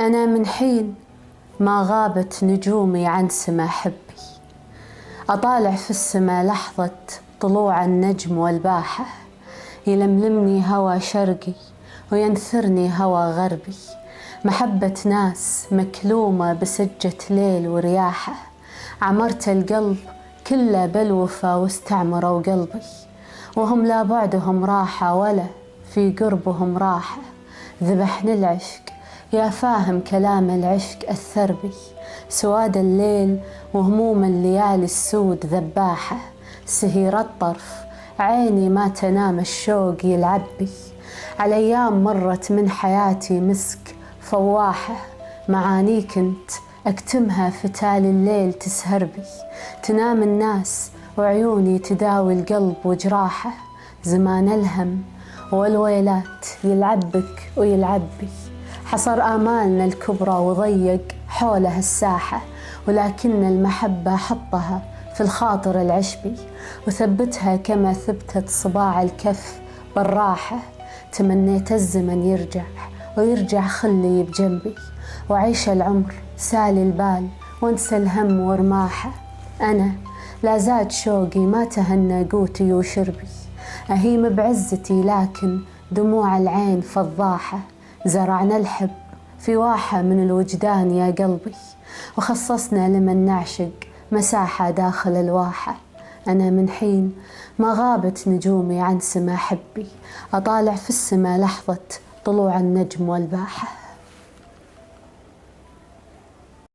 أنا من حين ما غابت نجومي عن سما حبي، أطالع في السما لحظة طلوع النجم والباحة، يلملمني هوى شرقي وينثرني هوى غربي، محبة ناس مكلومة بسجة ليل ورياحة، عمرت القلب كله بالوفا واستعمروا قلبي، وهم لا بعدهم راحة ولا في قربهم راحة، ذبحني العشق يا فاهم كلام العشق أثر بي، سواد الليل وهموم الليالي السود ذباحة، سهير الطرف عيني ما تنام الشوق يلعب بي، على أيام مرت من حياتي مسك فواحة، معاني كنت أكتمها في تالي الليل تسهر بي، تنام الناس وعيوني تداوي القلب وجراحه، زمان الهم والويلات يلعب بك ويلعب بي، حصر آمالنا الكبرى وضيق حولها الساحة، ولكن المحبة حطها في الخاطر العشبي، وثبتها كما ثبتت صباع الكف بالراحة، تمنيت الزمن يرجع ويرجع خلي بجنبي، وعيش العمر سالي البال وانسى الهم ورماحه، أنا لا زاد شوقي ما تهنى قوتي وشربي، أهيم بعزتي لكن دموع العين فضاحة، زرعنا الحب في واحة من الوجدان يا قلبي، وخصصنا لمن نعشق مساحة داخل الواحة، أنا من حين ما غابت نجومي عن سما حبي، أطالع في السما لحظة طلوع النجم والباحة.